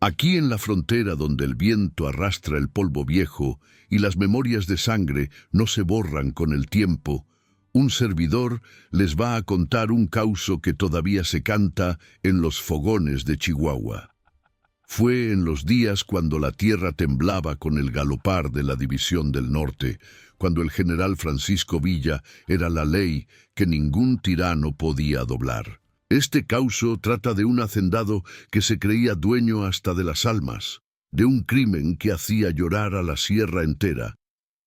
Aquí en la frontera donde el viento arrastra el polvo viejo y las memorias de sangre no se borran con el tiempo, un servidor les va a contar un causo que todavía se canta en los fogones de Chihuahua. Fue en los días cuando la tierra temblaba con el galopar de la División del Norte, cuando el general Francisco Villa era la ley que ningún tirano podía doblar. Este causo trata de un hacendado que se creía dueño hasta de las almas, de un crimen que hacía llorar a la sierra entera,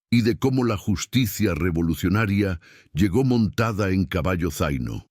y de cómo la justicia revolucionaria llegó montada en caballo zaino.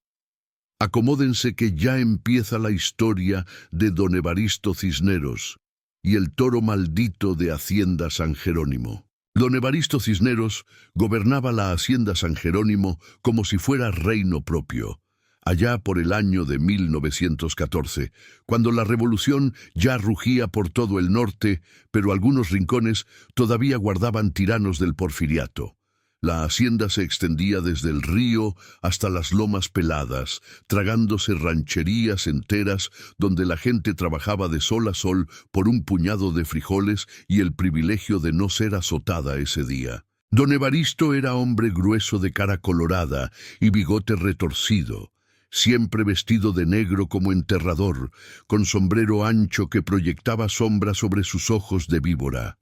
Acomódense que ya empieza la historia de don Evaristo Cisneros y el toro maldito de Hacienda San Jerónimo. Don Evaristo Cisneros gobernaba la Hacienda San Jerónimo como si fuera reino propio, allá por el año de 1914, cuando la revolución ya rugía por todo el norte, pero algunos rincones todavía guardaban tiranos del porfiriato. La hacienda se extendía desde el río hasta las lomas peladas, tragándose rancherías enteras donde la gente trabajaba de sol a sol por un puñado de frijoles y el privilegio de no ser azotada ese día. Don Evaristo era hombre grueso de cara colorada y bigote retorcido, siempre vestido de negro como enterrador, con sombrero ancho que proyectaba sombra sobre sus ojos de víbora.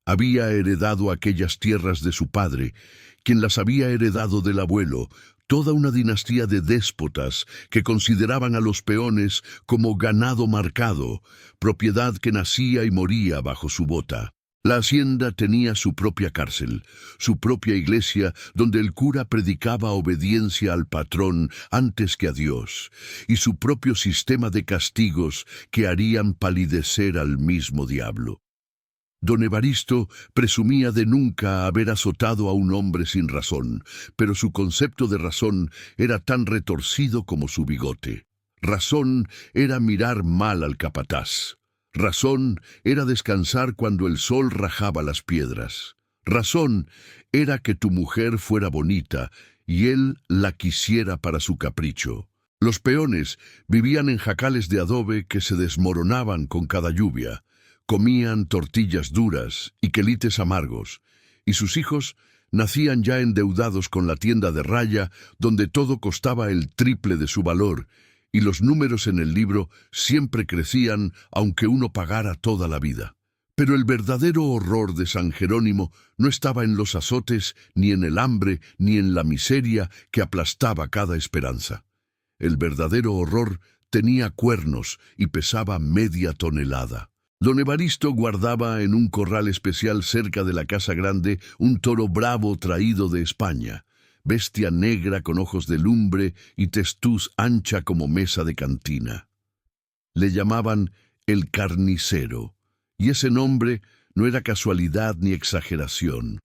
Había heredado aquellas tierras de su padre, quien las había heredado del abuelo, toda una dinastía de déspotas que consideraban a los peones como ganado marcado, propiedad que nacía y moría bajo su bota. La hacienda tenía su propia cárcel, su propia iglesia donde el cura predicaba obediencia al patrón antes que a Dios, y su propio sistema de castigos que harían palidecer al mismo diablo. Don Evaristo presumía de nunca haber azotado a un hombre sin razón, pero su concepto de razón era tan retorcido como su bigote. Razón era mirar mal al capataz. Razón era descansar cuando el sol rajaba las piedras. Razón era que tu mujer fuera bonita y él la quisiera para su capricho. Los peones vivían en jacales de adobe que se desmoronaban con cada lluvia. Comían tortillas duras y quelites amargos, y sus hijos nacían ya endeudados con la tienda de raya, donde todo costaba el triple de su valor, y los números en el libro siempre crecían aunque uno pagara toda la vida. Pero el verdadero horror de San Jerónimo no estaba en los azotes, ni en el hambre, ni en la miseria que aplastaba cada esperanza. El verdadero horror tenía cuernos y pesaba media tonelada. Don Evaristo guardaba en un corral especial cerca de la casa grande un toro bravo traído de España, bestia negra con ojos de lumbre y testuz ancha como mesa de cantina. Le llamaban el carnicero, y ese nombre no era casualidad ni exageración.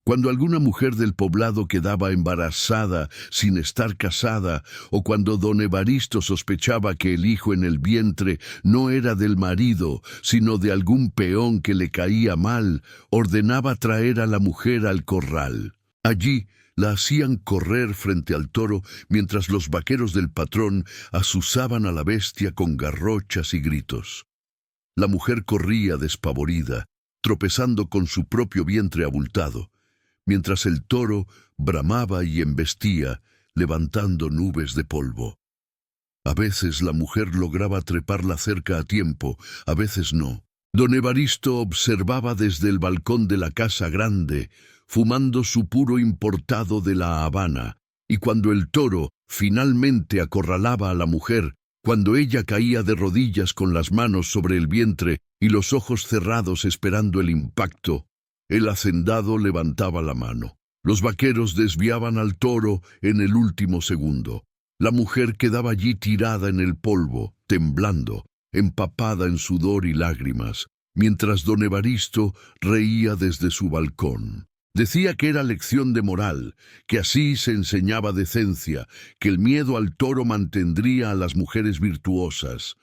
Cuando alguna mujer del poblado quedaba embarazada sin estar casada, o cuando don Evaristo sospechaba que el hijo en el vientre no era del marido, sino de algún peón que le caía mal, ordenaba traer a la mujer al corral. Allí la hacían correr frente al toro mientras los vaqueros del patrón azuzaban a la bestia con garrochas y gritos. La mujer corría despavorida, tropezando con su propio vientre abultado, mientras el toro bramaba y embestía, levantando nubes de polvo. A veces la mujer lograba trepar la cerca a tiempo, a veces no. Don Evaristo observaba desde el balcón de la casa grande, fumando su puro importado de La Habana, y cuando el toro finalmente acorralaba a la mujer, cuando ella caía de rodillas con las manos sobre el vientre y los ojos cerrados esperando el impacto, el hacendado levantaba la mano. Los vaqueros desviaban al toro en el último segundo. La mujer quedaba allí tirada en el polvo, temblando, empapada en sudor y lágrimas, mientras don Evaristo reía desde su balcón. Decía que era lección de moral, que así se enseñaba decencia, que el miedo al toro mantendría a las mujeres virtuosas.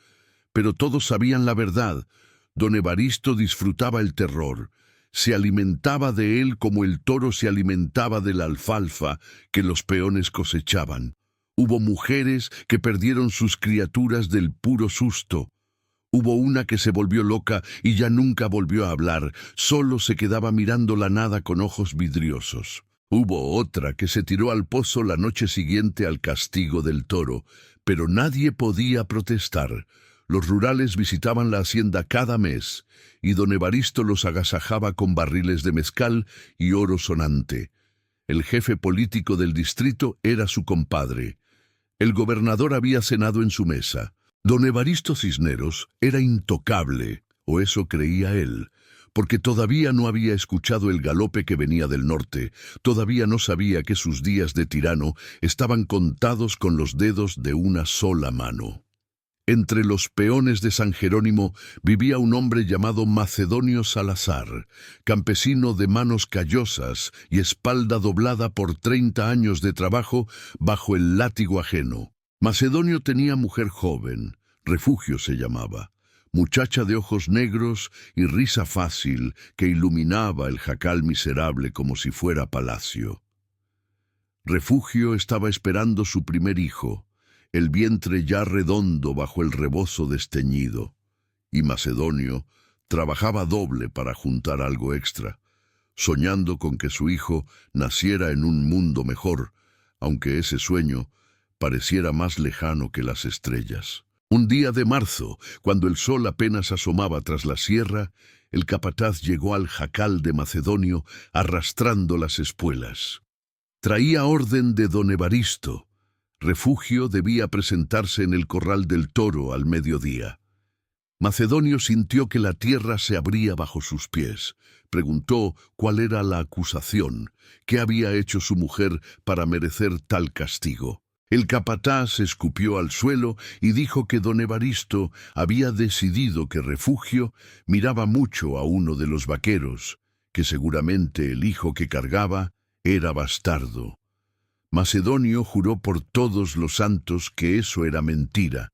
Pero todos sabían la verdad. Don Evaristo disfrutaba el terror. Se alimentaba de él como el toro se alimentaba de la alfalfa que los peones cosechaban. Hubo mujeres que perdieron sus criaturas del puro susto. Hubo una que se volvió loca y ya nunca volvió a hablar, solo se quedaba mirando la nada con ojos vidriosos. Hubo otra que se tiró al pozo la noche siguiente al castigo del toro, pero nadie podía protestar. Los rurales visitaban la hacienda cada mes, y don Evaristo los agasajaba con barriles de mezcal y oro sonante. El jefe político del distrito era su compadre. El gobernador había cenado en su mesa. Don Evaristo Cisneros era intocable, o eso creía él, porque todavía no había escuchado el galope que venía del norte, todavía no sabía que sus días de tirano estaban contados con los dedos de una sola mano. Entre los peones de San Jerónimo vivía un hombre llamado Macedonio Salazar, campesino de manos callosas y espalda doblada por 30 años de trabajo bajo el látigo ajeno. Macedonio tenía mujer joven, Refugio se llamaba, muchacha de ojos negros y risa fácil que iluminaba el jacal miserable como si fuera palacio. Refugio estaba esperando su primer hijo, el vientre ya redondo bajo el rebozo desteñido, y Macedonio trabajaba doble para juntar algo extra, soñando con que su hijo naciera en un mundo mejor, aunque ese sueño pareciera más lejano que las estrellas. Un día de marzo, cuando el sol apenas asomaba tras la sierra, el capataz llegó al jacal de Macedonio arrastrando las espuelas. Traía orden de don Evaristo. Refugio debía presentarse en el corral del toro al mediodía. Macedonio sintió que la tierra se abría bajo sus pies. Preguntó cuál era la acusación, qué había hecho su mujer para merecer tal castigo. El capataz escupió al suelo y dijo que don Evaristo había decidido que Refugio miraba mucho a uno de los vaqueros, que seguramente el hijo que cargaba era bastardo. Macedonio juró por todos los santos que eso era mentira,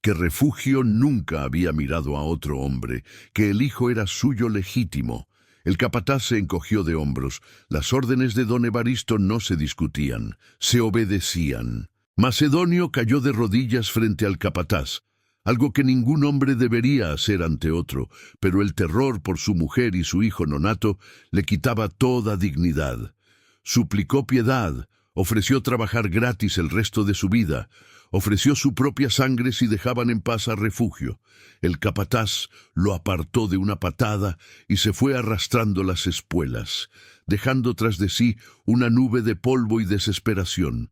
que Refugio nunca había mirado a otro hombre, que el hijo era suyo legítimo. El capataz se encogió de hombros. Las órdenes de don Evaristo no se discutían, se obedecían. Macedonio cayó de rodillas frente al capataz, algo que ningún hombre debería hacer ante otro, pero el terror por su mujer y su hijo nonato le quitaba toda dignidad. Suplicó piedad, ofreció trabajar gratis el resto de su vida, ofreció su propia sangre si dejaban en paz a Refugio. El capataz lo apartó de una patada y se fue arrastrando las espuelas, dejando tras de sí una nube de polvo y desesperación.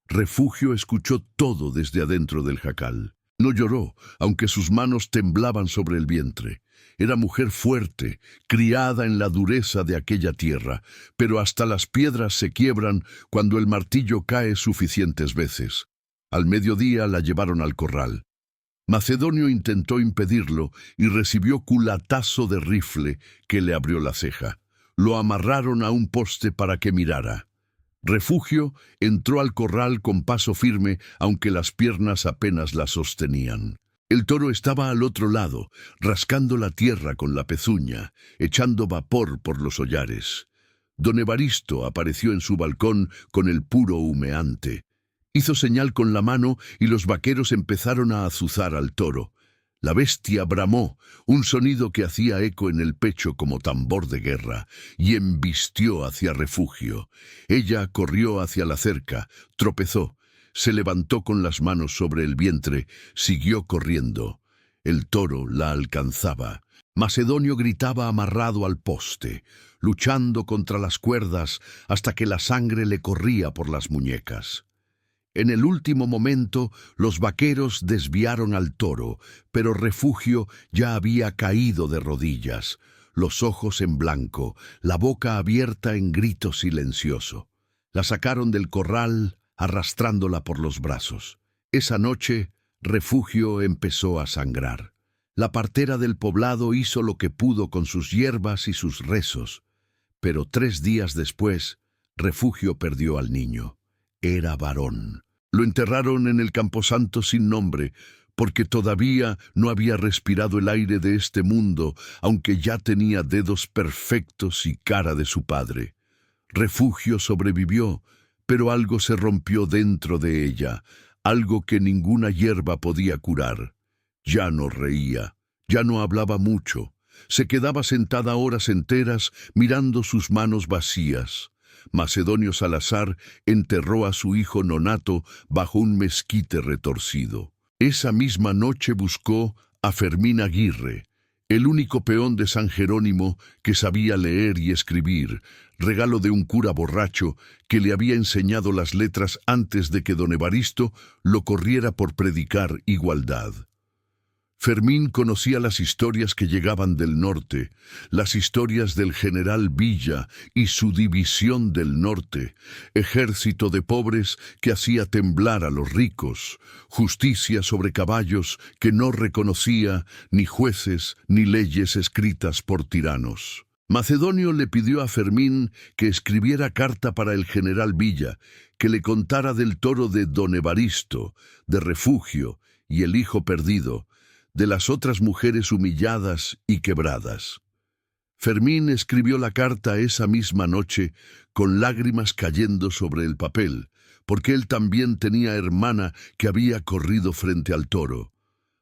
Refugio escuchó todo desde adentro del jacal. No lloró, aunque sus manos temblaban sobre el vientre. Era mujer fuerte, criada en la dureza de aquella tierra, pero hasta las piedras se quiebran cuando el martillo cae suficientes veces. Al mediodía la llevaron al corral. Macedonio intentó impedirlo y recibió culatazo de rifle que le abrió la ceja. Lo amarraron a un poste para que mirara. Refugio entró al corral con paso firme, aunque las piernas apenas la sostenían. El toro estaba al otro lado, rascando la tierra con la pezuña, echando vapor por los hollares. Don Evaristo apareció en su balcón con el puro humeante. Hizo señal con la mano y los vaqueros empezaron a azuzar al toro. La bestia bramó, un sonido que hacía eco en el pecho como tambor de guerra, y embistió hacia Refugio. Ella corrió hacia la cerca, tropezó, se levantó con las manos sobre el vientre, siguió corriendo. El toro la alcanzaba. Macedonio gritaba amarrado al poste, luchando contra las cuerdas hasta que la sangre le corría por las muñecas. En el último momento, los vaqueros desviaron al toro, pero Refugio ya había caído de rodillas, los ojos en blanco, la boca abierta en grito silencioso. La sacaron del corral, arrastrándola por los brazos. Esa noche, Refugio empezó a sangrar. La partera del poblado hizo lo que pudo con sus hierbas y sus rezos, pero 3 días después, Refugio perdió al niño. Era varón. Lo enterraron en el camposanto sin nombre, porque todavía no había respirado el aire de este mundo, aunque ya tenía dedos perfectos y cara de su padre. Refugio sobrevivió, pero algo se rompió dentro de ella, algo que ninguna hierba podía curar. Ya no reía. Ya no hablaba mucho. Se quedaba sentada horas enteras mirando sus manos vacías. Macedonio Salazar enterró a su hijo nonato bajo un mezquite retorcido. Esa misma noche buscó a Fermín Aguirre, el único peón de San Jerónimo que sabía leer y escribir, regalo de un cura borracho que le había enseñado las letras antes de que don Evaristo lo corriera por predicar igualdad. Fermín conocía las historias que llegaban del norte, las historias del general Villa y su división del norte, ejército de pobres que hacía temblar a los ricos, justicia sobre caballos que no reconocía ni jueces ni leyes escritas por tiranos. Macedonio le pidió a Fermín que escribiera carta para el general Villa, que le contara del toro de don Evaristo, de Refugio y el hijo perdido, de las otras mujeres humilladas y quebradas. Fermín escribió la carta esa misma noche con lágrimas cayendo sobre el papel, porque él también tenía hermana que había corrido frente al toro.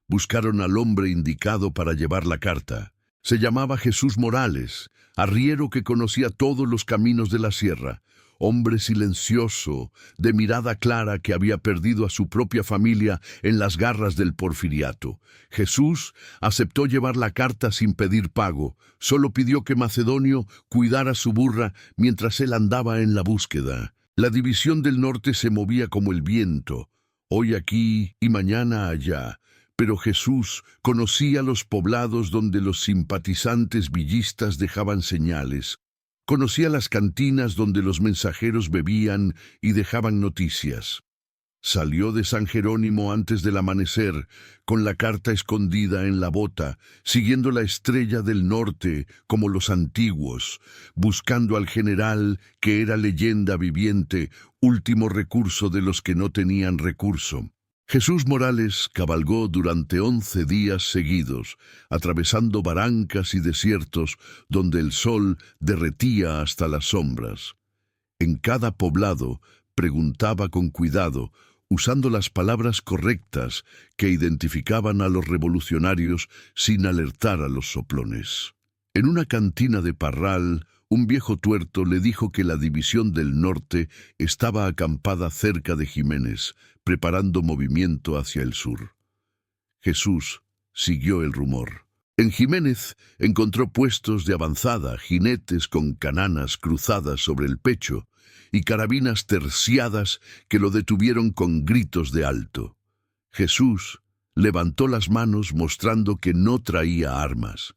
Buscaron al hombre indicado para llevar la carta. Se llamaba Jesús Morales, arriero que conocía todos los caminos de la sierra, hombre silencioso, de mirada clara que había perdido a su propia familia en las garras del porfiriato. Jesús aceptó llevar la carta sin pedir pago, solo pidió que Macedonio cuidara su burra mientras él andaba en la búsqueda. La división del norte se movía como el viento, hoy aquí y mañana allá. Pero Jesús conocía los poblados donde los simpatizantes villistas dejaban señales. Conocía las cantinas donde los mensajeros bebían y dejaban noticias. Salió de San Jerónimo antes del amanecer, con la carta escondida en la bota, siguiendo la estrella del norte como los antiguos, buscando al general que era leyenda viviente, último recurso de los que no tenían recurso. Jesús Morales cabalgó durante 11 días seguidos, atravesando barrancas y desiertos donde el sol derretía hasta las sombras. En cada poblado preguntaba con cuidado, usando las palabras correctas que identificaban a los revolucionarios sin alertar a los soplones. En una cantina de Parral, un viejo tuerto le dijo que la división del norte estaba acampada cerca de Jiménez, preparando movimiento hacia el sur. Jesús siguió el rumor. En Jiménez encontró puestos de avanzada, jinetes con cananas cruzadas sobre el pecho y carabinas terciadas que lo detuvieron con gritos de alto. Jesús levantó las manos mostrando que no traía armas,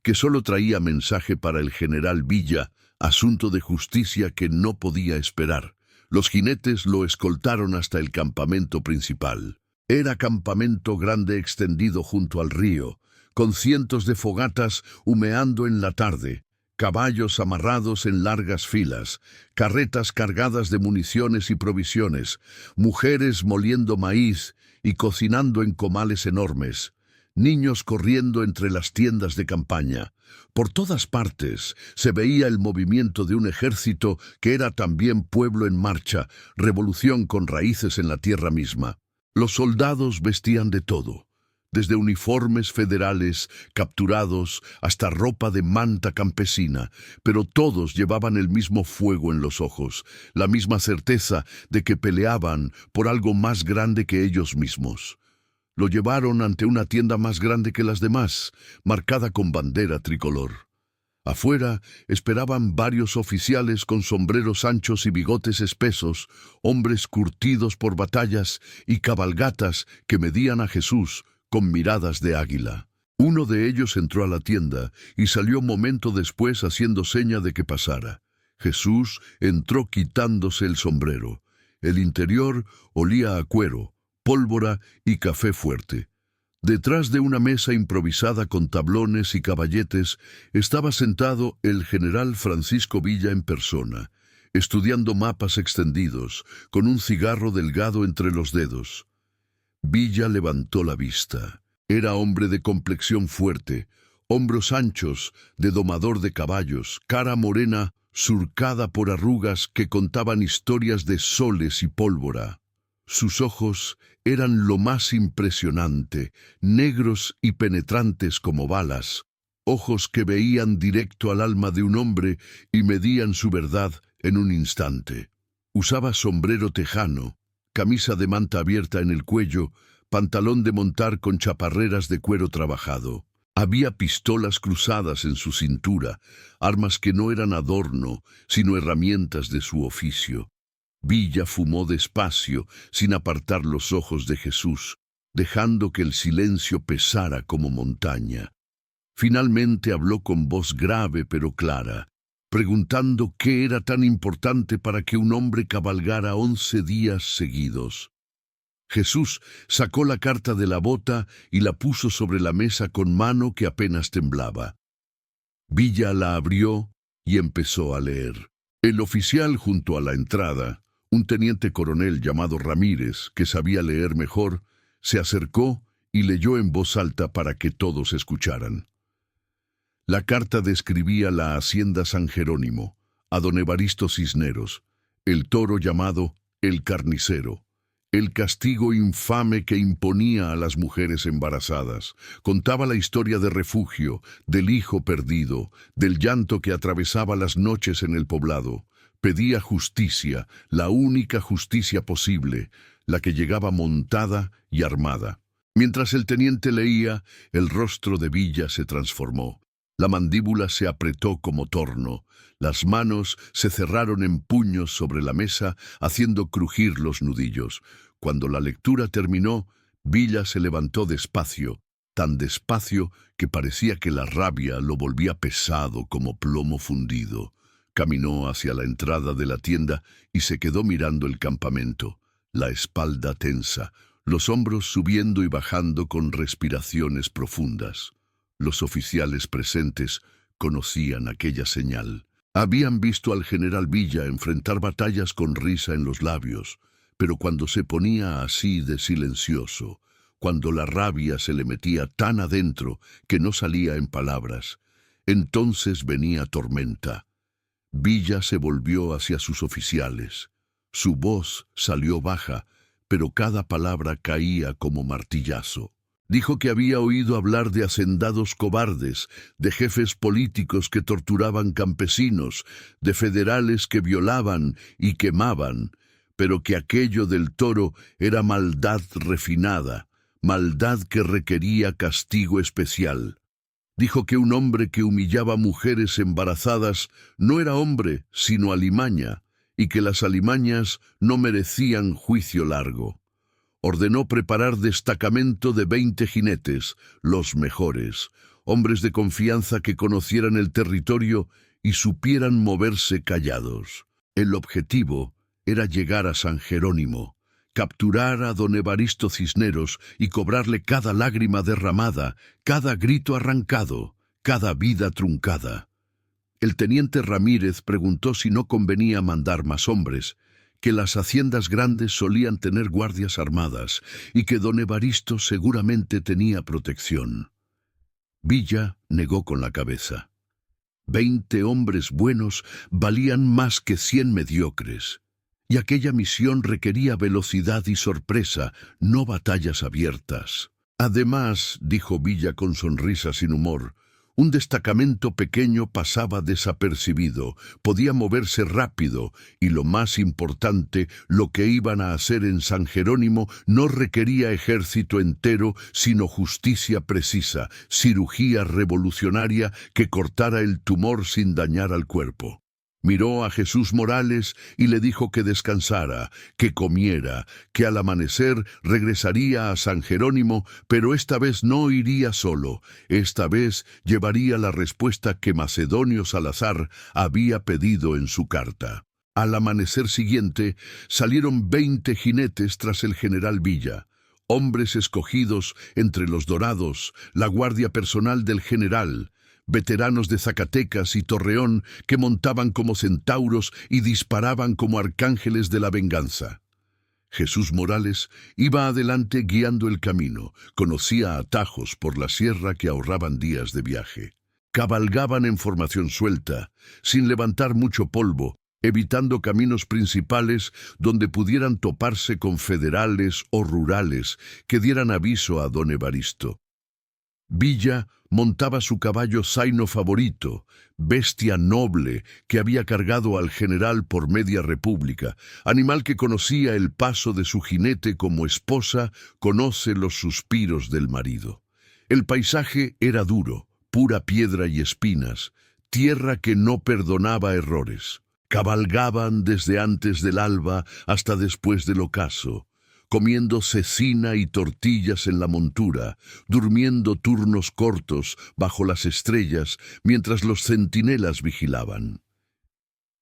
que solo traía mensaje para el general Villa, asunto de justicia que no podía esperar. Los jinetes lo escoltaron hasta el campamento principal. Era campamento grande extendido junto al río, con cientos de fogatas humeando en la tarde, caballos amarrados en largas filas, carretas cargadas de municiones y provisiones, mujeres moliendo maíz y cocinando en comales enormes, niños corriendo entre las tiendas de campaña. Por todas partes se veía el movimiento de un ejército que era también pueblo en marcha, revolución con raíces en la tierra misma. Los soldados vestían de todo, desde uniformes federales capturados hasta ropa de manta campesina, pero todos llevaban el mismo fuego en los ojos, la misma certeza de que peleaban por algo más grande que ellos mismos. Lo llevaron ante una tienda más grande que las demás, marcada con bandera tricolor. Afuera esperaban varios oficiales con sombreros anchos y bigotes espesos, hombres curtidos por batallas y cabalgatas que medían a Jesús con miradas de águila. Uno de ellos entró a la tienda y salió momento después haciendo seña de que pasara. Jesús entró quitándose el sombrero. El interior olía a cuero, pólvora y café fuerte. Detrás de una mesa improvisada con tablones y caballetes estaba sentado el general Francisco Villa en persona, estudiando mapas extendidos, con un cigarro delgado entre los dedos. Villa levantó la vista. Era hombre de complexión fuerte, hombros anchos, de domador de caballos, cara morena, surcada por arrugas que contaban historias de soles y pólvora. Sus ojos eran lo más impresionante, negros y penetrantes como balas, ojos que veían directo al alma de un hombre y medían su verdad en un instante. Usaba sombrero tejano, camisa de manta abierta en el cuello, pantalón de montar con chaparreras de cuero trabajado. Había pistolas cruzadas en su cintura, armas que no eran adorno, sino herramientas de su oficio. Villa fumó despacio, sin apartar los ojos de Jesús, dejando que el silencio pesara como montaña. Finalmente habló con voz grave pero clara, preguntando qué era tan importante para que un hombre cabalgara 11 días seguidos. Jesús sacó la carta de la bota y la puso sobre la mesa con mano que apenas temblaba. Villa la abrió y empezó a leer. El oficial junto a la entrada, un teniente coronel llamado Ramírez, que sabía leer mejor, se acercó y leyó en voz alta para que todos escucharan. La carta describía la hacienda San Jerónimo, a don Evaristo Cisneros, el toro llamado el carnicero, el castigo infame que imponía a las mujeres embarazadas. Contaba la historia de Refugio, del hijo perdido, del llanto que atravesaba las noches en el poblado. Pedía justicia, la única justicia posible, la que llegaba montada y armada. Mientras el teniente leía, el rostro de Villa se transformó. La mandíbula se apretó como torno, las manos se cerraron en puños sobre la mesa, haciendo crujir los nudillos. Cuando la lectura terminó, Villa se levantó despacio, tan despacio que parecía que la rabia lo volvía pesado como plomo fundido. Caminó hacia la entrada de la tienda y se quedó mirando el campamento, la espalda tensa, los hombros subiendo y bajando con respiraciones profundas. Los oficiales presentes conocían aquella señal. Habían visto al general Villa enfrentar batallas con risa en los labios, pero cuando se ponía así de silencioso, cuando la rabia se le metía tan adentro que no salía en palabras, entonces venía tormenta. Villa se volvió hacia sus oficiales. Su voz salió baja, pero cada palabra caía como martillazo. Dijo que había oído hablar de hacendados cobardes, de jefes políticos que torturaban campesinos, de federales que violaban y quemaban, pero que aquello del toro era maldad refinada, maldad que requería castigo especial. Dijo que un hombre que humillaba mujeres embarazadas no era hombre, sino alimaña, y que las alimañas no merecían juicio largo. Ordenó preparar destacamento de 20 jinetes, los mejores, hombres de confianza que conocieran el territorio y supieran moverse callados. El objetivo era llegar a San Jerónimo, capturar a don Evaristo Cisneros y cobrarle cada lágrima derramada, cada grito arrancado, cada vida truncada. El teniente Ramírez preguntó si no convenía mandar más hombres, que las haciendas grandes solían tener guardias armadas y que don Evaristo seguramente tenía protección. Villa negó con la cabeza. 20 hombres buenos valían más que 100 mediocres, y aquella misión requería velocidad y sorpresa, no batallas abiertas. Además, dijo Villa con sonrisa sin humor, un destacamento pequeño pasaba desapercibido, podía moverse rápido, y lo más importante, lo que iban a hacer en San Jerónimo no requería ejército entero, sino justicia precisa, cirugía revolucionaria que cortara el tumor sin dañar al cuerpo. Miró a Jesús Morales y le dijo que descansara, que comiera, que al amanecer regresaría a San Jerónimo, pero esta vez no iría solo. Esta vez llevaría la respuesta que Macedonio Salazar había pedido en su carta. Al amanecer siguiente salieron 20 jinetes tras el general Villa, hombres escogidos entre los dorados, la guardia personal del general, veteranos de Zacatecas y Torreón que montaban como centauros y disparaban como arcángeles de la venganza. Jesús Morales iba adelante guiando el camino, conocía atajos por la sierra que ahorraban días de viaje. Cabalgaban en formación suelta, sin levantar mucho polvo, evitando caminos principales donde pudieran toparse con federales o rurales que dieran aviso a don Evaristo. Villa montaba su caballo zaino favorito, bestia noble que había cargado al general por media república, animal que conocía el paso de su jinete como esposa conoce los suspiros del marido. El paisaje era duro, pura piedra y espinas, tierra que no perdonaba errores. Cabalgaban desde antes del alba hasta después del ocaso, comiendo cecina y tortillas en la montura, durmiendo turnos cortos bajo las estrellas mientras los centinelas vigilaban.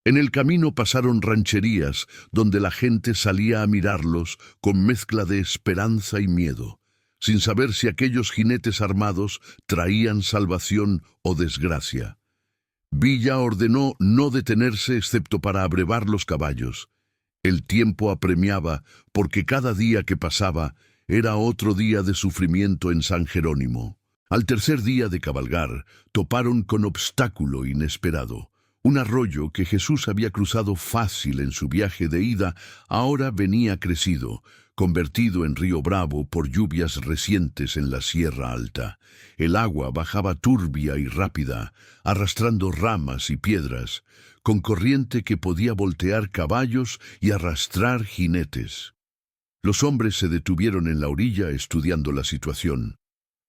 En el camino pasaron rancherías donde la gente salía a mirarlos con mezcla de esperanza y miedo, sin saber si aquellos jinetes armados traían salvación o desgracia. Villa ordenó no detenerse excepto para abrevar los caballos. El tiempo apremiaba porque cada día que pasaba era otro día de sufrimiento en San Jerónimo. Al tercer día de cabalgar, toparon con obstáculo inesperado. Un arroyo que Jesús había cruzado fácil en su viaje de ida, ahora venía crecido, convertido en río Bravo por lluvias recientes en la Sierra Alta. El agua bajaba turbia y rápida, arrastrando ramas y piedras, con corriente que podía voltear caballos y arrastrar jinetes. Los hombres se detuvieron en la orilla estudiando la situación.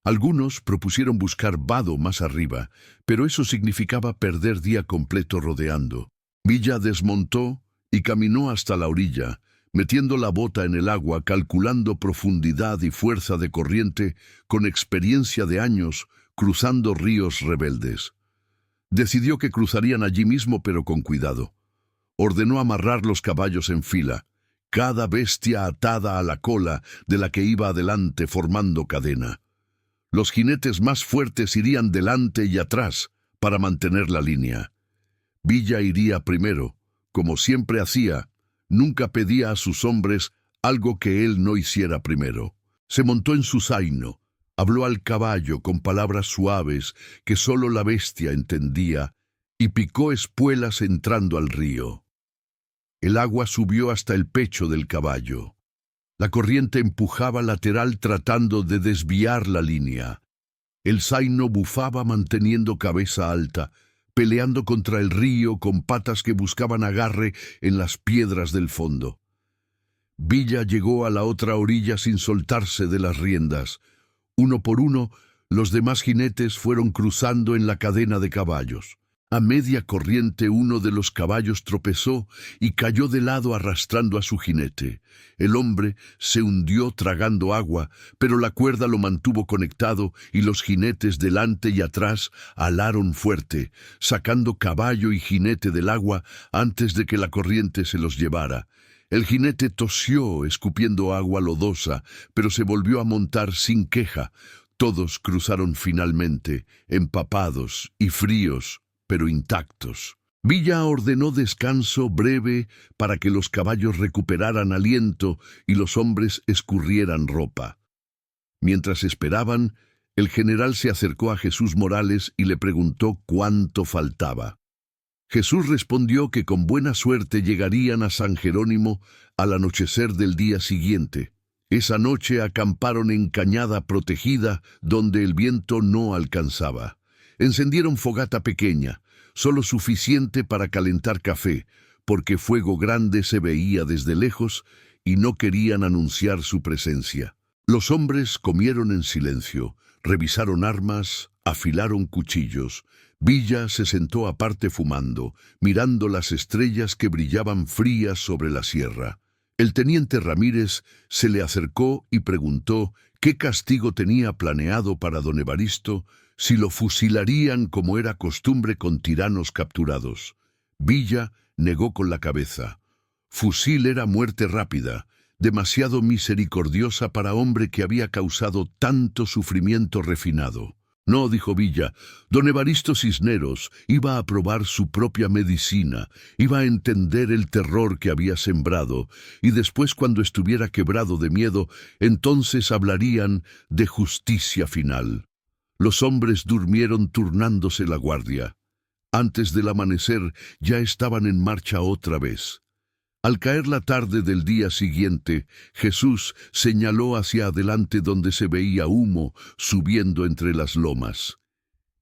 Algunos propusieron buscar vado más arriba, pero eso significaba perder día completo rodeando. Villa desmontó y caminó hasta la orilla, metiendo la bota en el agua, calculando profundidad y fuerza de corriente con experiencia de años cruzando ríos rebeldes. Decidió que cruzarían allí mismo, pero con cuidado. Ordenó amarrar los caballos en fila, cada bestia atada a la cola de la que iba adelante formando cadena. Los jinetes más fuertes irían delante y atrás para mantener la línea. Villa iría primero, como siempre hacía. Nunca pedía a sus hombres algo que él no hiciera primero. Se montó en su zaino, habló al caballo con palabras suaves que solo la bestia entendía y picó espuelas entrando al río. El agua subió hasta el pecho del caballo. La corriente empujaba lateral tratando de desviar la línea. El zaino bufaba manteniendo cabeza alta, peleando contra el río con patas que buscaban agarre en las piedras del fondo. Villa llegó a la otra orilla sin soltarse de las riendas. Uno por uno, los demás jinetes fueron cruzando en la cadena de caballos. A media corriente uno de los caballos tropezó y cayó de lado arrastrando a su jinete. El hombre se hundió tragando agua, pero la cuerda lo mantuvo conectado y los jinetes delante y atrás alaron fuerte, sacando caballo y jinete del agua antes de que la corriente se los llevara. El jinete tosió, escupiendo agua lodosa, pero se volvió a montar sin queja. Todos cruzaron finalmente, empapados y fríos, pero intactos. Villa ordenó descanso breve para que los caballos recuperaran aliento y los hombres escurrieran ropa. Mientras esperaban, el general se acercó a Jesús Morales y le preguntó cuánto faltaba. Jesús respondió que con buena suerte llegarían a San Jerónimo al anochecer del día siguiente. Esa noche acamparon en cañada protegida donde el viento no alcanzaba. Encendieron fogata pequeña, solo suficiente para calentar café, porque fuego grande se veía desde lejos y no querían anunciar su presencia. Los hombres comieron en silencio, revisaron armas, afilaron cuchillos. Villa se sentó aparte fumando, mirando las estrellas que brillaban frías sobre la sierra. El teniente Ramírez se le acercó y preguntó qué castigo tenía planeado para don Evaristo si lo fusilarían como era costumbre con tiranos capturados. Villa negó con la cabeza. Fusil era muerte rápida, demasiado misericordiosa para hombre que había causado tanto sufrimiento refinado. No, dijo Villa, don Evaristo Cisneros iba a probar su propia medicina, iba a entender el terror que había sembrado, y después cuando estuviera quebrado de miedo, entonces hablarían de justicia final. Los hombres durmieron turnándose la guardia. Antes del amanecer ya estaban en marcha otra vez. Al caer la tarde del día siguiente, Jesús señaló hacia adelante donde se veía humo subiendo entre las lomas.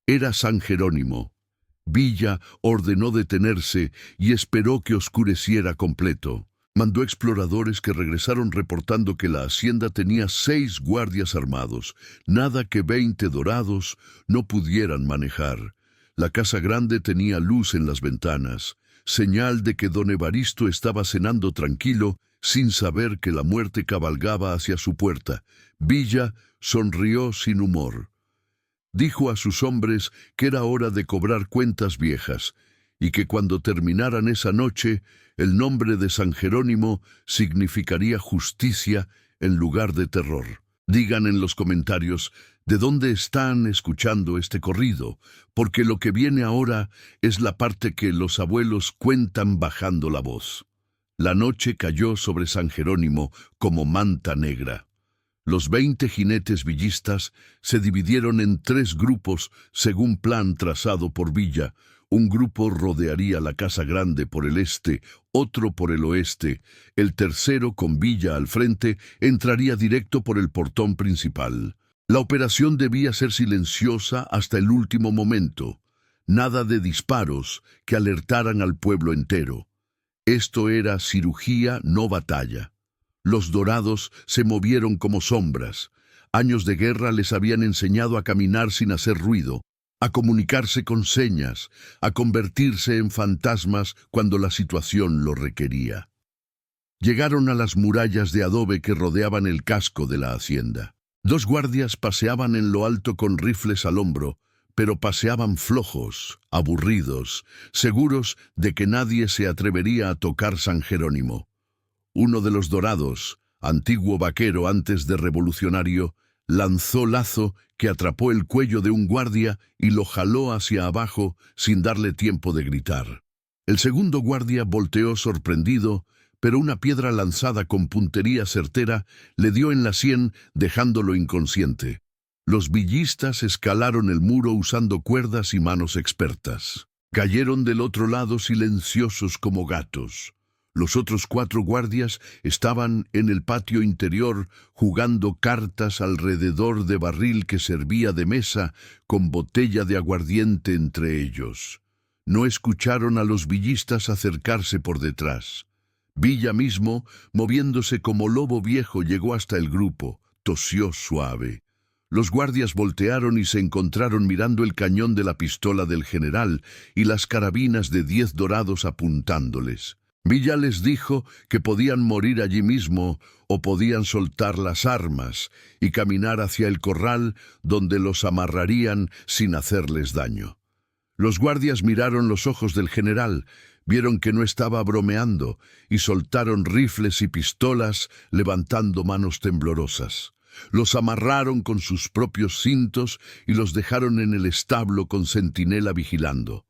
Era San Jerónimo. Villa ordenó detenerse y esperó que oscureciera completo. Mandó exploradores que regresaron reportando que la hacienda tenía 6 guardias armados, nada que 20 dorados no pudieran manejar. La casa grande tenía luz en las ventanas, señal de que don Evaristo estaba cenando tranquilo, sin saber que la muerte cabalgaba hacia su puerta. Villa sonrió sin humor. Dijo a sus hombres que era hora de cobrar cuentas viejas, y que cuando terminaran esa noche, el nombre de San Jerónimo significaría justicia en lugar de terror. Digan en los comentarios de dónde están escuchando este corrido, porque lo que viene ahora es la parte que los abuelos cuentan bajando la voz. La noche cayó sobre San Jerónimo como manta negra. Los 20 jinetes villistas se dividieron en 3 grupos según plan trazado por Villa. Un grupo rodearía la casa grande por el este, otro por el oeste. El tercero, con Villa al frente, entraría directo por el portón principal. La operación debía ser silenciosa hasta el último momento. Nada de disparos que alertaran al pueblo entero. Esto era cirugía, no batalla. Los dorados se movieron como sombras. Años de guerra les habían enseñado a caminar sin hacer ruido, a comunicarse con señas, a convertirse en fantasmas cuando la situación lo requería. Llegaron a las murallas de adobe que rodeaban el casco de la hacienda. 2 guardias paseaban en lo alto con rifles al hombro, pero paseaban flojos, aburridos, seguros de que nadie se atrevería a tocar San Jerónimo. Uno de los dorados, antiguo vaquero antes de revolucionario, lanzó lazo que atrapó el cuello de un guardia y lo jaló hacia abajo sin darle tiempo de gritar. El segundo guardia volteó sorprendido, pero una piedra lanzada con puntería certera le dio en la sien, dejándolo inconsciente. Los villistas escalaron el muro usando cuerdas y manos expertas. Cayeron del otro lado silenciosos como gatos. Los otros 4 guardias estaban en el patio interior jugando cartas alrededor de barril que servía de mesa con botella de aguardiente entre ellos. No escucharon a los villistas acercarse por detrás. Villa mismo, moviéndose como lobo viejo, llegó hasta el grupo, tosió suave. Los guardias voltearon y se encontraron mirando el cañón de la pistola del general y las carabinas de 10 dorados apuntándoles. Villa les dijo que podían morir allí mismo o podían soltar las armas y caminar hacia el corral donde los amarrarían sin hacerles daño. Los guardias miraron los ojos del general, vieron que no estaba bromeando y soltaron rifles y pistolas levantando manos temblorosas. Los amarraron con sus propios cintos y los dejaron en el establo con centinela vigilando.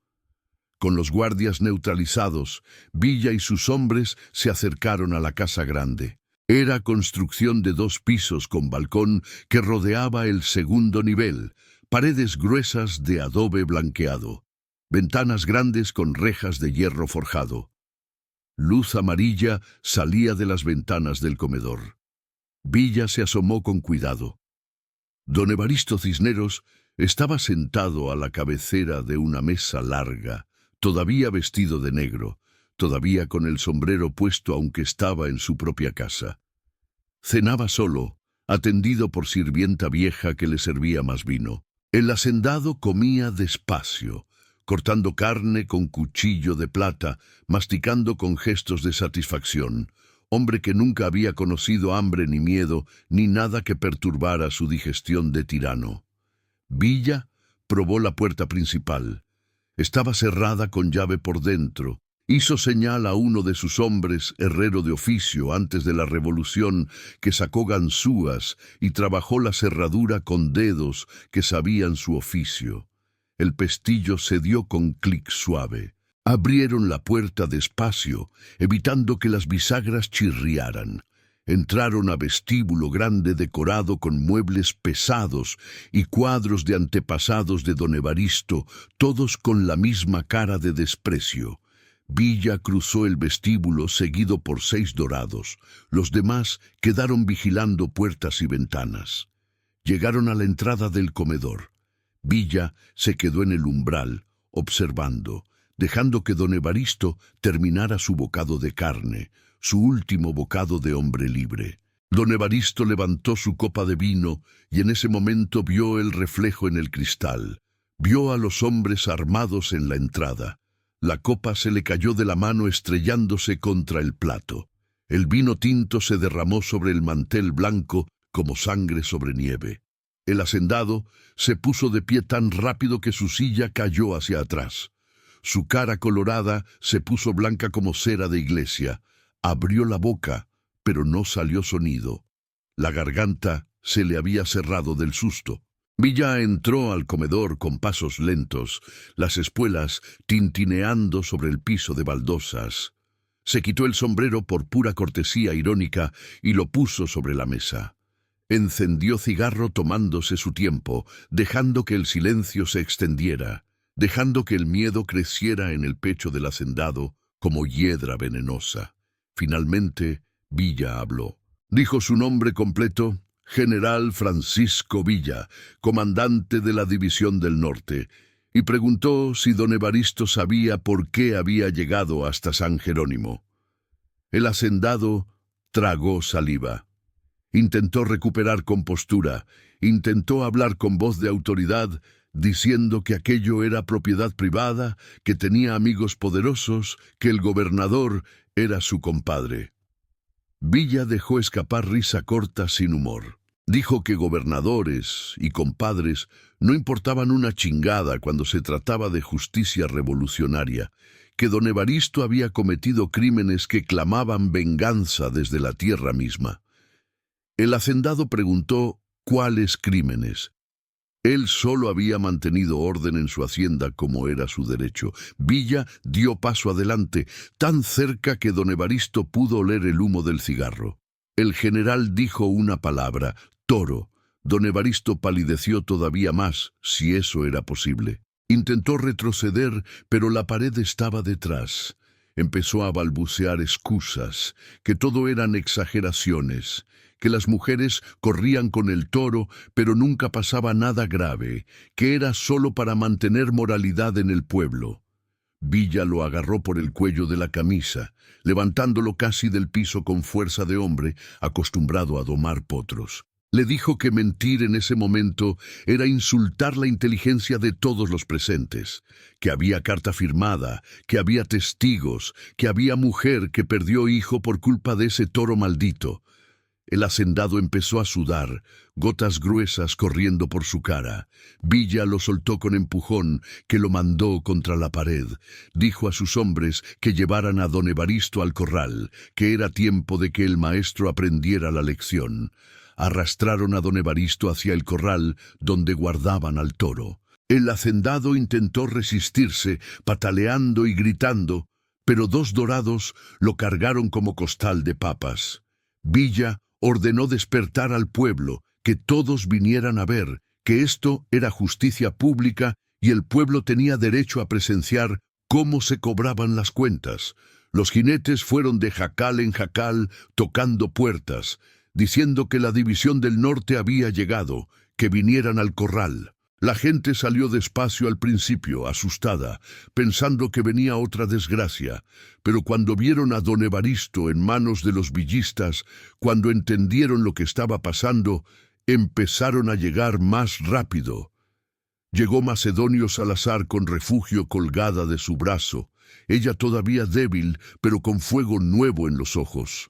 Con los guardias neutralizados, Villa y sus hombres se acercaron a la casa grande. Era construcción de 2 pisos con balcón que rodeaba el segundo nivel, paredes gruesas de adobe blanqueado, ventanas grandes con rejas de hierro forjado. Luz amarilla salía de las ventanas del comedor. Villa se asomó con cuidado. Don Evaristo Cisneros estaba sentado a la cabecera de una mesa larga, todavía vestido de negro, todavía con el sombrero puesto aunque estaba en su propia casa. Cenaba solo, atendido por sirvienta vieja que le servía más vino. El hacendado comía despacio, cortando carne con cuchillo de plata, masticando con gestos de satisfacción. Hombre que nunca había conocido hambre ni miedo, ni nada que perturbara su digestión de tirano. Villa probó la puerta principal. Estaba cerrada con llave por dentro. Hizo señal a uno de sus hombres, herrero de oficio antes de la revolución, que sacó ganzúas y trabajó la cerradura con dedos que sabían su oficio. El pestillo se dio con clic suave. Abrieron la puerta despacio, evitando que las bisagras chirriaran. Entraron a vestíbulo grande decorado con muebles pesados y cuadros de antepasados de don Evaristo, todos con la misma cara de desprecio. Villa cruzó el vestíbulo seguido por 6 dorados. Los demás quedaron vigilando puertas y ventanas. Llegaron a la entrada del comedor. Villa se quedó en el umbral, observando, dejando que don Evaristo terminara su bocado de carne, su último bocado de hombre libre. Don Evaristo levantó su copa de vino y en ese momento vio el reflejo en el cristal. Vio a los hombres armados en la entrada. La copa se le cayó de la mano estrellándose contra el plato. El vino tinto se derramó sobre el mantel blanco como sangre sobre nieve. El hacendado se puso de pie tan rápido que su silla cayó hacia atrás. Su cara colorada se puso blanca como cera de iglesia. Abrió la boca, pero no salió sonido. La garganta se le había cerrado del susto. Villa entró al comedor con pasos lentos, las espuelas tintineando sobre el piso de baldosas. Se quitó el sombrero por pura cortesía irónica y lo puso sobre la mesa. Encendió cigarro tomándose su tiempo, dejando que el silencio se extendiera, dejando que el miedo creciera en el pecho del hacendado como hiedra venenosa. Finalmente, Villa habló. Dijo su nombre completo: General Francisco Villa, comandante de la División del Norte, y preguntó si don Evaristo sabía por qué había llegado hasta San Jerónimo. El hacendado tragó saliva. Intentó recuperar compostura, intentó hablar con voz de autoridad, diciendo que aquello era propiedad privada, que tenía amigos poderosos, que el gobernador era su compadre. Villa dejó escapar risa corta sin humor. Dijo que gobernadores y compadres no importaban una chingada cuando se trataba de justicia revolucionaria, que don Evaristo había cometido crímenes que clamaban venganza desde la tierra misma. El hacendado preguntó cuáles crímenes. Él solo había mantenido orden en su hacienda como era su derecho. Villa dio paso adelante, tan cerca que don Evaristo pudo oler el humo del cigarro. El general dijo una palabra: toro. Don Evaristo palideció todavía más, si eso era posible. Intentó retroceder, pero la pared estaba detrás. Empezó a balbucear excusas, que todo eran exageraciones, que las mujeres corrían con el toro, pero nunca pasaba nada grave, que era solo para mantener moralidad en el pueblo. Villa lo agarró por el cuello de la camisa, levantándolo casi del piso con fuerza de hombre acostumbrado a domar potros. Le dijo que mentir en ese momento era insultar la inteligencia de todos los presentes, que había carta firmada, que había testigos, que había mujer que perdió hijo por culpa de ese toro maldito. El hacendado empezó a sudar, gotas gruesas corriendo por su cara. Villa lo soltó con empujón, que lo mandó contra la pared. Dijo a sus hombres que llevaran a don Evaristo al corral, que era tiempo de que el maestro aprendiera la lección. Arrastraron a don Evaristo hacia el corral, donde guardaban al toro. El hacendado intentó resistirse, pataleando y gritando, pero 2 dorados lo cargaron como costal de papas. Villa ordenó despertar al pueblo, que todos vinieran a ver, que esto era justicia pública y el pueblo tenía derecho a presenciar cómo se cobraban las cuentas. Los jinetes fueron de jacal en jacal, tocando puertas, diciendo que la División del Norte había llegado, que vinieran al corral. La gente salió despacio al principio, asustada, pensando que venía otra desgracia, pero cuando vieron a don Evaristo en manos de los villistas, cuando entendieron lo que estaba pasando, empezaron a llegar más rápido. Llegó Macedonio Salazar con refugio colgada de su brazo, ella todavía débil, pero con fuego nuevo en los ojos.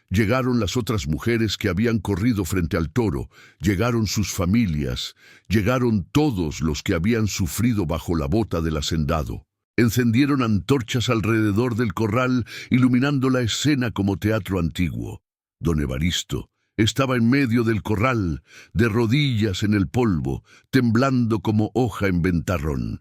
Llegaron las otras mujeres que habían corrido frente al toro, llegaron sus familias, llegaron todos los que habían sufrido bajo la bota del hacendado. Encendieron antorchas alrededor del corral, iluminando la escena como teatro antiguo. Don Evaristo estaba en medio del corral, de rodillas en el polvo, temblando como hoja en ventarrón.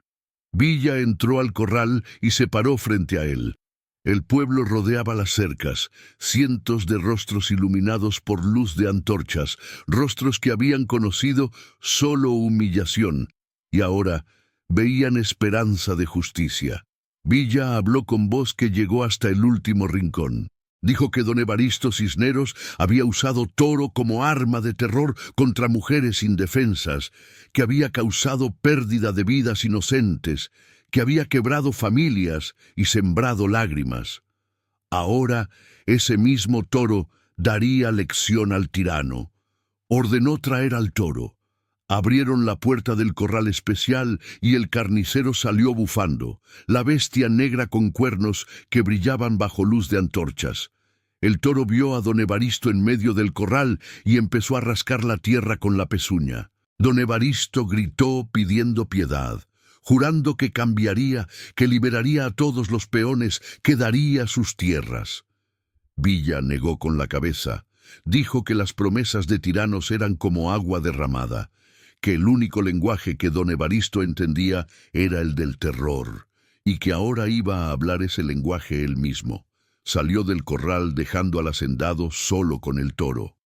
Villa entró al corral y se paró frente a él. El pueblo rodeaba las cercas, cientos de rostros iluminados por luz de antorchas, rostros que habían conocido solo humillación, y ahora veían esperanza de justicia. Villa habló con voz que llegó hasta el último rincón. Dijo que don Evaristo Cisneros había usado toro como arma de terror contra mujeres indefensas, que había causado pérdida de vidas inocentes, que había quebrado familias y sembrado lágrimas. Ahora ese mismo toro daría lección al tirano. Ordenó traer al toro. Abrieron la puerta del corral especial y el carnicero salió bufando, la bestia negra con cuernos que brillaban bajo luz de antorchas. El toro vio a don Evaristo en medio del corral y empezó a rascar la tierra con la pezuña. Don Evaristo gritó pidiendo piedad, jurando que cambiaría, que liberaría a todos los peones, que daría sus tierras. Villa negó con la cabeza. Dijo que las promesas de tiranos eran como agua derramada, que el único lenguaje que don Evaristo entendía era el del terror, y que ahora iba a hablar ese lenguaje él mismo. Salió del corral dejando al hacendado solo con el toro.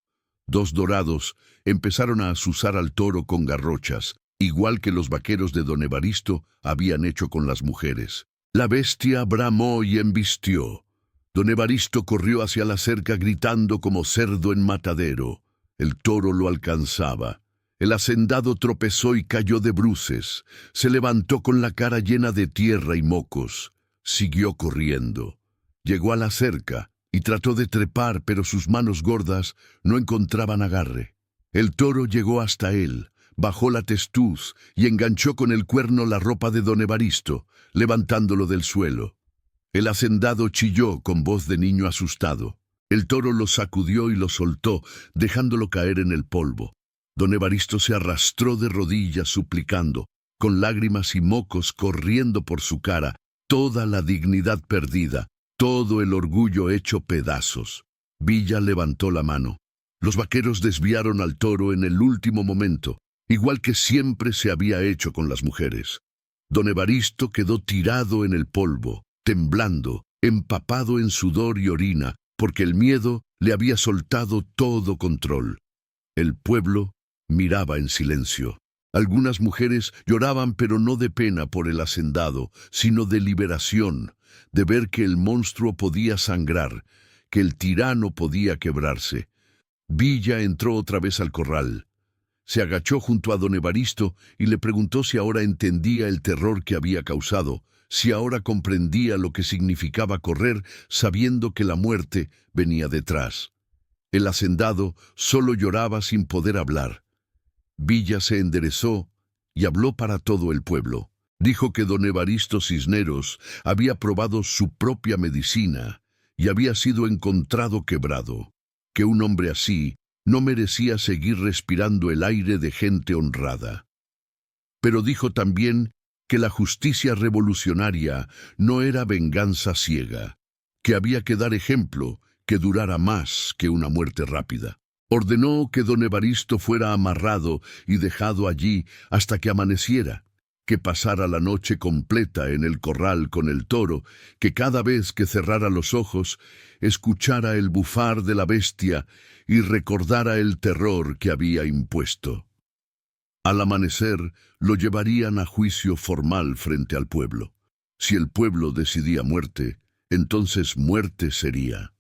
Dos dorados empezaron a azuzar al toro con garrochas, igual que los vaqueros de don Evaristo habían hecho con las mujeres. La bestia bramó y embistió. Don Evaristo corrió hacia la cerca gritando como cerdo en matadero. El toro lo alcanzaba. El hacendado tropezó y cayó de bruces. Se levantó con la cara llena de tierra y mocos. Siguió corriendo. Llegó a la cerca y trató de trepar, pero sus manos gordas no encontraban agarre. El toro llegó hasta él, bajó la testuz y enganchó con el cuerno la ropa de don Evaristo, levantándolo del suelo. El hacendado chilló con voz de niño asustado. El toro lo sacudió y lo soltó, dejándolo caer en el polvo. Don Evaristo se arrastró de rodillas suplicando, con lágrimas y mocos corriendo por su cara, toda la dignidad perdida, todo el orgullo hecho pedazos. Villa levantó la mano. Los vaqueros desviaron al toro en el último momento, igual que siempre se había hecho con las mujeres. Don Evaristo quedó tirado en el polvo, temblando, empapado en sudor y orina, porque el miedo le había soltado todo control. El pueblo miraba en silencio. Algunas mujeres lloraban, pero no de pena por el hacendado, sino de liberación, de ver que el monstruo podía sangrar, que el tirano podía quebrarse. Villa entró otra vez al corral. Se agachó junto a don Evaristo y le preguntó si ahora entendía el terror que había causado, si ahora comprendía lo que significaba correr sabiendo que la muerte venía detrás. El hacendado solo lloraba sin poder hablar. Villa se enderezó y habló para todo el pueblo. Dijo que don Evaristo Cisneros había probado su propia medicina y había sido encontrado quebrado, que un hombre así no merecía seguir respirando el aire de gente honrada. Pero dijo también que la justicia revolucionaria no era venganza ciega, que había que dar ejemplo que durara más que una muerte rápida. Ordenó que don Evaristo fuera amarrado y dejado allí hasta que amaneciera, que pasara la noche completa en el corral con el toro, que cada vez que cerrara los ojos escuchara el bufar de la bestia y recordara el terror que había impuesto. Al amanecer lo llevarían a juicio formal frente al pueblo. Si el pueblo decidía muerte, entonces muerte sería.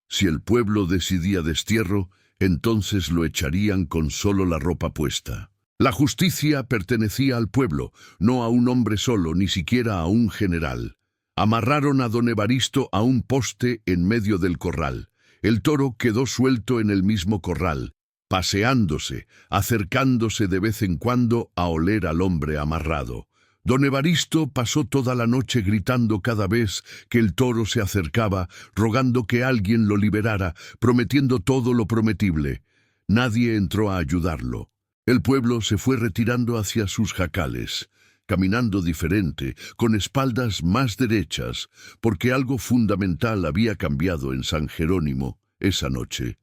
Si el pueblo decidía destierro, entonces lo echarían con solo la ropa puesta. La justicia pertenecía al pueblo, no a un hombre solo, ni siquiera a un general. Amarraron a don Evaristo a un poste en medio del corral. El toro quedó suelto en el mismo corral, paseándose, acercándose de vez en cuando a oler al hombre amarrado. Don Evaristo pasó toda la noche gritando cada vez que el toro se acercaba, rogando que alguien lo liberara, prometiendo todo lo prometible. Nadie entró a ayudarlo. El pueblo se fue retirando hacia sus jacales, caminando diferente, con espaldas más derechas, porque algo fundamental había cambiado en San Jerónimo esa noche.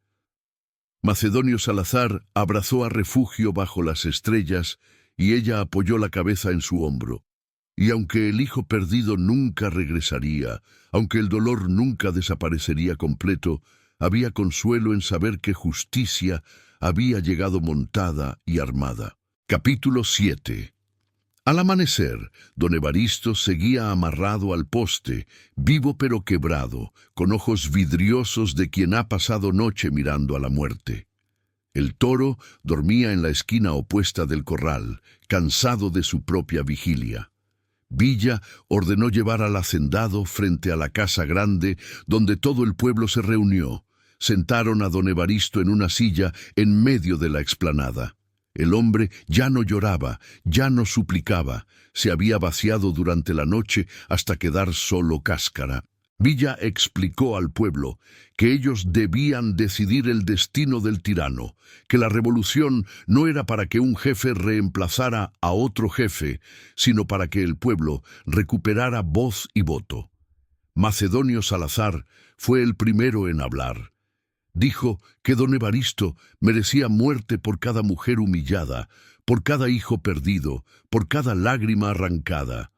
Macedonio Salazar abrazó a Refugio bajo las estrellas y ella apoyó la cabeza en su hombro. Y aunque el hijo perdido nunca regresaría, aunque el dolor nunca desaparecería completo, había consuelo en saber que justicia había llegado montada y armada. Capítulo 7. Al amanecer, don Evaristo seguía amarrado al poste, vivo pero quebrado, con ojos vidriosos de quien ha pasado noche mirando a la muerte. El toro dormía en la esquina opuesta del corral, cansado de su propia vigilia. Villa ordenó llevar al hacendado frente a la casa grande, donde todo el pueblo se reunió. Sentaron a don Evaristo en una silla en medio de la explanada. El hombre ya no lloraba, ya no suplicaba, se había vaciado durante la noche hasta quedar solo cáscara. Villa explicó al pueblo que ellos debían decidir el destino del tirano, que la revolución no era para que un jefe reemplazara a otro jefe, sino para que el pueblo recuperara voz y voto. Macedonio Salazar fue el primero en hablar. Dijo que don Evaristo merecía muerte por cada mujer humillada, por cada hijo perdido, por cada lágrima arrancada.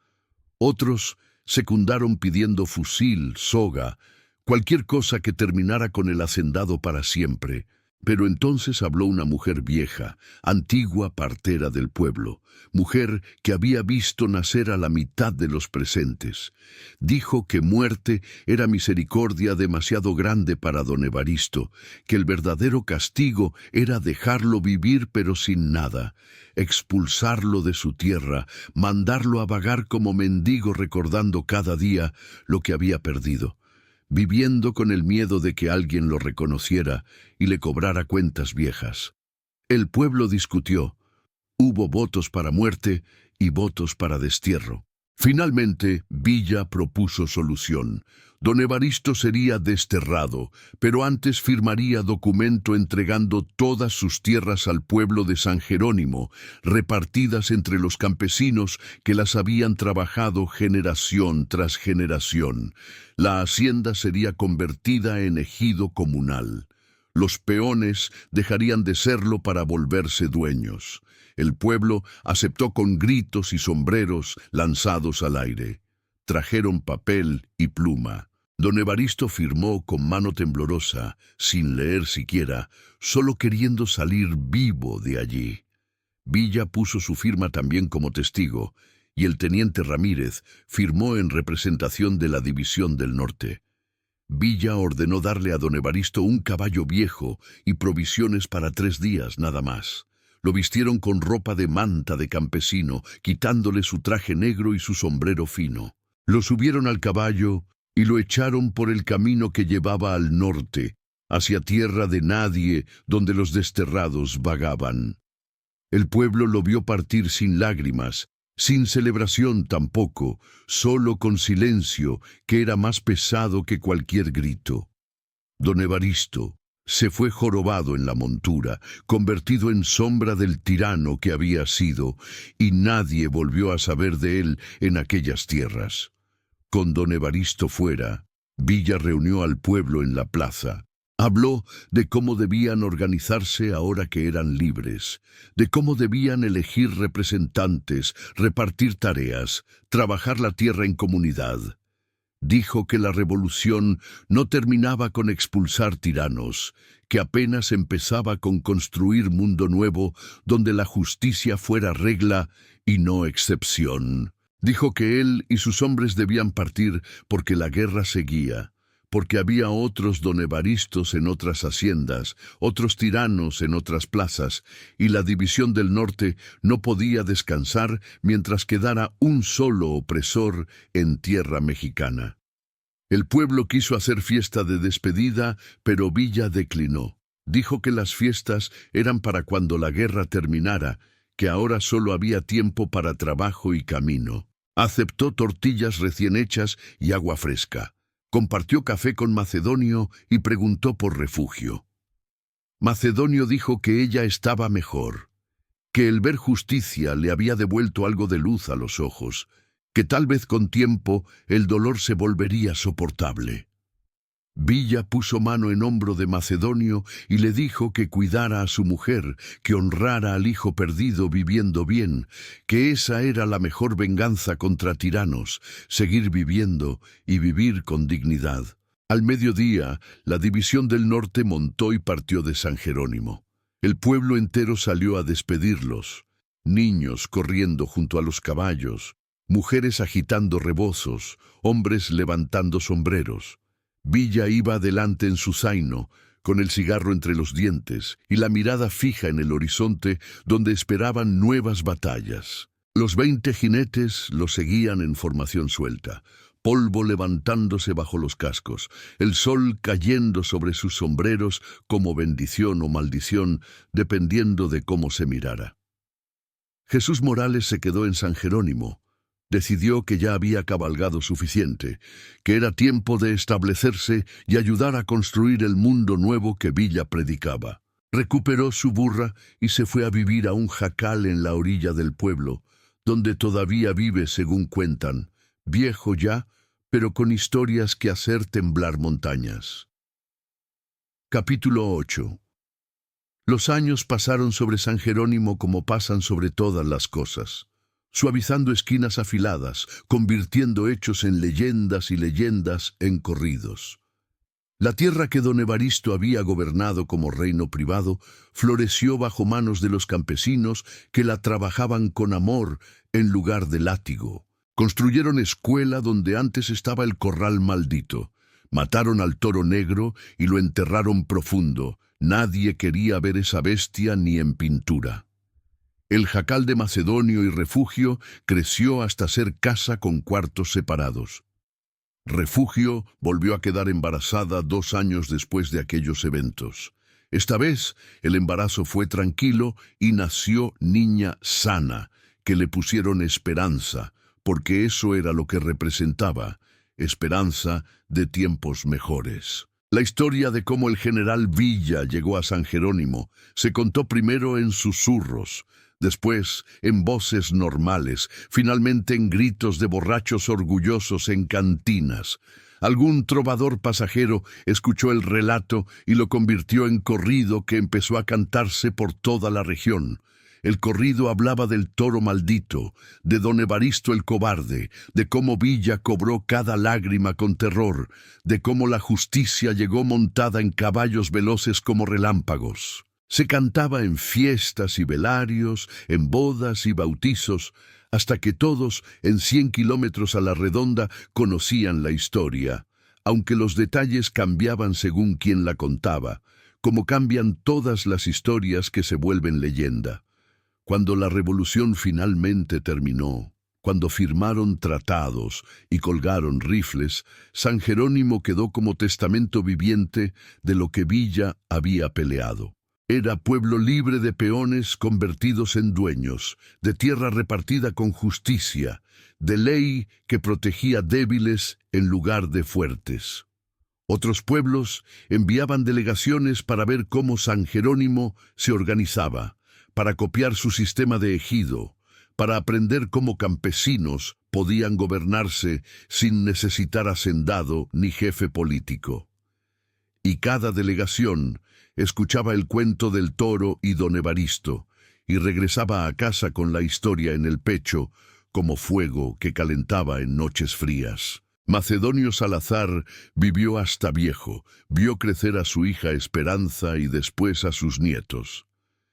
Otros secundaron pidiendo fusil, soga, cualquier cosa que terminara con el hacendado para siempre. Pero entonces habló una mujer vieja, antigua partera del pueblo, mujer que había visto nacer a la mitad de los presentes. Dijo que muerte era misericordia demasiado grande para don Evaristo, que el verdadero castigo era dejarlo vivir pero sin nada, expulsarlo de su tierra, mandarlo a vagar como mendigo recordando cada día lo que había perdido, viviendo con el miedo de que alguien lo reconociera y le cobrara cuentas viejas. El pueblo discutió. Hubo votos para muerte y votos para destierro. Finalmente, Villa propuso solución. Don Evaristo sería desterrado, pero antes firmaría documento entregando todas sus tierras al pueblo de San Jerónimo, repartidas entre los campesinos que las habían trabajado generación tras generación. La hacienda sería convertida en ejido comunal. Los peones dejarían de serlo para volverse dueños. El pueblo aceptó con gritos y sombreros lanzados al aire. Trajeron papel y pluma. Don Evaristo firmó con mano temblorosa, sin leer siquiera, solo queriendo salir vivo de allí. Villa puso su firma también como testigo, y el teniente Ramírez firmó en representación de la División del Norte. Villa ordenó darle a don Evaristo un caballo viejo y provisiones para 3 días nada más. Lo vistieron con ropa de manta de campesino, quitándole su traje negro y su sombrero fino. Lo subieron al caballo y lo echaron por el camino que llevaba al norte, hacia tierra de nadie, donde los desterrados vagaban. El pueblo lo vio partir sin lágrimas, sin celebración tampoco, solo con silencio, que era más pesado que cualquier grito. Don Evaristo se fue jorobado en la montura, convertido en sombra del tirano que había sido, y nadie volvió a saber de él en aquellas tierras. Con don Evaristo fuera, Villa reunió al pueblo en la plaza. Habló de cómo debían organizarse ahora que eran libres, de cómo debían elegir representantes, repartir tareas, trabajar la tierra en comunidad. Dijo que la revolución no terminaba con expulsar tiranos, que apenas empezaba con construir mundo nuevo donde la justicia fuera regla y no excepción. Dijo que él y sus hombres debían partir porque la guerra seguía, porque había otros don Evaristos en otras haciendas, otros tiranos en otras plazas, y la División del Norte no podía descansar mientras quedara un solo opresor en tierra mexicana. El pueblo quiso hacer fiesta de despedida, pero Villa declinó. Dijo que las fiestas eran para cuando la guerra terminara, que ahora solo había tiempo para trabajo y camino. Aceptó tortillas recién hechas y agua fresca. Compartió café con Macedonio y preguntó por refugio. Macedonio dijo que ella estaba mejor, que el ver justicia le había devuelto algo de luz a los ojos, que tal vez con tiempo el dolor se volvería soportable. Villa puso mano en hombro de Macedonio y le dijo que cuidara a su mujer, que honrara al hijo perdido viviendo bien, que esa era la mejor venganza contra tiranos, seguir viviendo y vivir con dignidad. Al mediodía, la división del norte montó y partió de San Jerónimo. El pueblo entero salió a despedirlos. Niños corriendo junto a los caballos, mujeres agitando rebozos, hombres levantando sombreros. Villa iba adelante en su zaino, con el cigarro entre los dientes y la mirada fija en el horizonte donde esperaban nuevas batallas. Los 20 jinetes lo seguían en formación suelta, polvo levantándose bajo los cascos, el sol cayendo sobre sus sombreros como bendición o maldición, dependiendo de cómo se mirara. Jesús Morales se quedó en San Jerónimo. Decidió que ya había cabalgado suficiente, que era tiempo de establecerse y ayudar a construir el mundo nuevo que Villa predicaba. Recuperó su burra y se fue a vivir a un jacal en la orilla del pueblo, donde todavía vive, según cuentan, viejo ya, pero con historias que hacer temblar montañas. Capítulo 8. Los años pasaron sobre San Jerónimo como pasan sobre todas las cosas, suavizando esquinas afiladas, convirtiendo hechos en leyendas y leyendas en corridos. La tierra que don Evaristo había gobernado como reino privado floreció bajo manos de los campesinos que la trabajaban con amor en lugar de látigo. Construyeron escuela donde antes estaba el corral maldito. Mataron al toro negro y lo enterraron profundo. Nadie quería ver esa bestia ni en pintura. El jacal de Macedonio y Refugio creció hasta ser casa con cuartos separados. Refugio volvió a quedar embarazada 2 años después de aquellos eventos. Esta vez el embarazo fue tranquilo y nació niña sana, que le pusieron Esperanza, porque eso era lo que representaba, esperanza de tiempos mejores. La historia de cómo el general Villa llegó a San Jerónimo se contó primero en susurros, después en voces normales, finalmente en gritos de borrachos orgullosos en cantinas. Algún trovador pasajero escuchó el relato y lo convirtió en corrido que empezó a cantarse por toda la región. El corrido hablaba del toro maldito, de don Evaristo el cobarde, de cómo Villa cobró cada lágrima con terror, de cómo la justicia llegó montada en caballos veloces como relámpagos. Se cantaba en fiestas y velarios, en bodas y bautizos, hasta que todos, en 100 kilómetros a la redonda, conocían la historia, aunque los detalles cambiaban según quien la contaba, como cambian todas las historias que se vuelven leyenda. Cuando la revolución finalmente terminó, cuando firmaron tratados y colgaron rifles, San Jerónimo quedó como testamento viviente de lo que Villa había peleado. Era pueblo libre de peones convertidos en dueños, de tierra repartida con justicia, de ley que protegía débiles en lugar de fuertes. Otros pueblos enviaban delegaciones para ver cómo San Jerónimo se organizaba, para copiar su sistema de ejido, para aprender cómo campesinos podían gobernarse sin necesitar hacendado ni jefe político. Y cada delegación escuchaba el cuento del toro y don Evaristo, y regresaba a casa con la historia en el pecho, como fuego que calentaba en noches frías. Macedonio Salazar vivió hasta viejo, vio crecer a su hija Esperanza y después a sus nietos.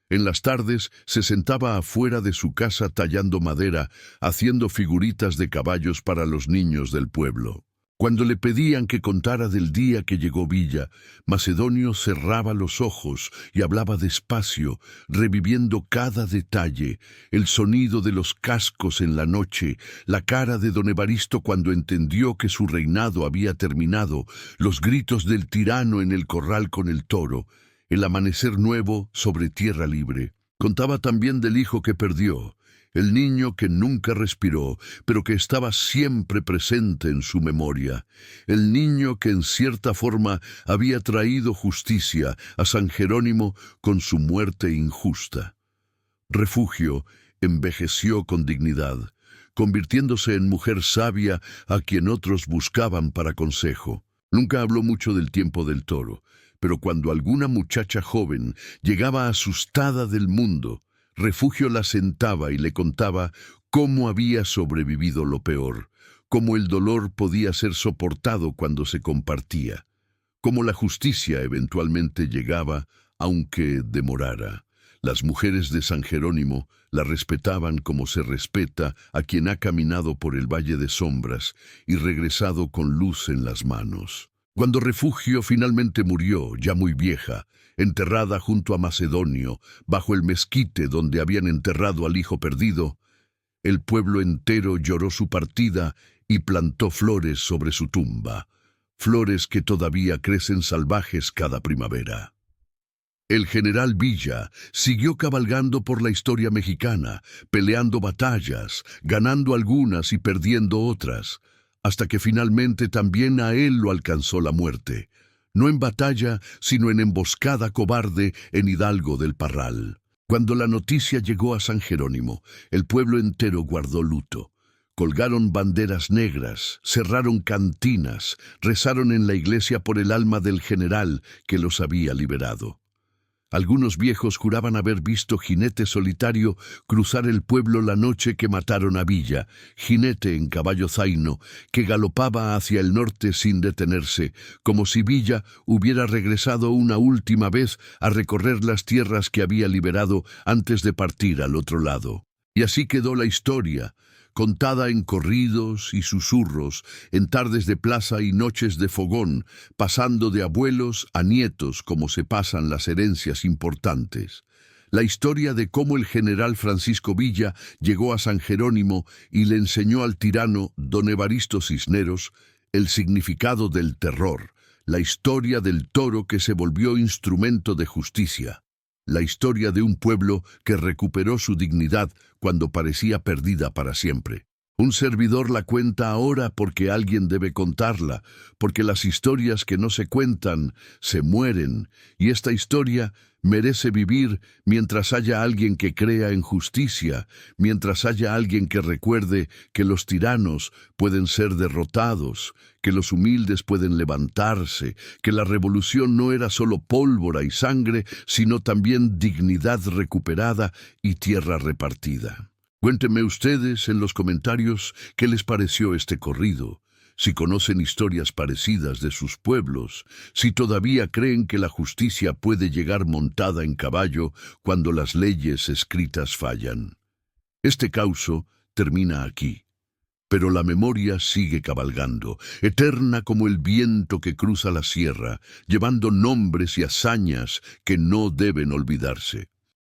En las tardes se sentaba afuera de su casa tallando madera, haciendo figuritas de caballos para los niños del pueblo. Cuando le pedían que contara del día que llegó Villa, Macedonio cerraba los ojos y hablaba despacio, reviviendo cada detalle, el sonido de los cascos en la noche, la cara de don Evaristo cuando entendió que su reinado había terminado, los gritos del tirano en el corral con el toro, el amanecer nuevo sobre tierra libre. Contaba también del hijo que perdió, el niño que nunca respiró, pero que estaba siempre presente en su memoria, el niño que en cierta forma había traído justicia a San Jerónimo con su muerte injusta. Refugio envejeció con dignidad, convirtiéndose en mujer sabia a quien otros buscaban para consejo. Nunca habló mucho del tiempo del toro, pero cuando alguna muchacha joven llegaba asustada del mundo, Refugio la sentaba y le contaba cómo había sobrevivido lo peor, cómo el dolor podía ser soportado cuando se compartía, cómo la justicia eventualmente llegaba, aunque demorara. Las mujeres de San Jerónimo la respetaban como se respeta a quien ha caminado por el valle de sombras y regresado con luz en las manos. Cuando Refugio finalmente murió, ya muy vieja, enterrada junto a Macedonio, bajo el mezquite donde habían enterrado al hijo perdido, el pueblo entero lloró su partida y plantó flores sobre su tumba, flores que todavía crecen salvajes cada primavera. El general Villa siguió cabalgando por la historia mexicana, peleando batallas, ganando algunas y perdiendo otras, hasta que finalmente también a él lo alcanzó la muerte, no en batalla, sino en emboscada cobarde en Hidalgo del Parral. Cuando la noticia llegó a San Jerónimo, el pueblo entero guardó luto. Colgaron banderas negras, cerraron cantinas, rezaron en la iglesia por el alma del general que los había liberado. Algunos viejos juraban haber visto jinete solitario cruzar el pueblo la noche que mataron a Villa, jinete en caballo zaino, que galopaba hacia el norte sin detenerse, como si Villa hubiera regresado una última vez a recorrer las tierras que había liberado antes de partir al otro lado. Y así quedó la historia, contada en corridos y susurros, en tardes de plaza y noches de fogón, pasando de abuelos a nietos como se pasan las herencias importantes. La historia de cómo el general Francisco Villa llegó a San Jerónimo y le enseñó al tirano don Evaristo Cisneros el significado del terror, la historia del toro que se volvió instrumento de justicia. La historia de un pueblo que recuperó su dignidad cuando parecía perdida para siempre. Un servidor la cuenta ahora porque alguien debe contarla, porque las historias que no se cuentan se mueren, y esta historia merece vivir mientras haya alguien que crea en justicia, mientras haya alguien que recuerde que los tiranos pueden ser derrotados, que los humildes pueden levantarse, que la revolución no era solo pólvora y sangre, sino también dignidad recuperada y tierra repartida. Cuéntenme ustedes en los comentarios qué les pareció este corrido, si conocen historias parecidas de sus pueblos, si todavía creen que la justicia puede llegar montada en caballo cuando las leyes escritas fallan. Este causo termina aquí, pero la memoria sigue cabalgando, eterna como el viento que cruza la sierra, llevando nombres y hazañas que no deben olvidarse.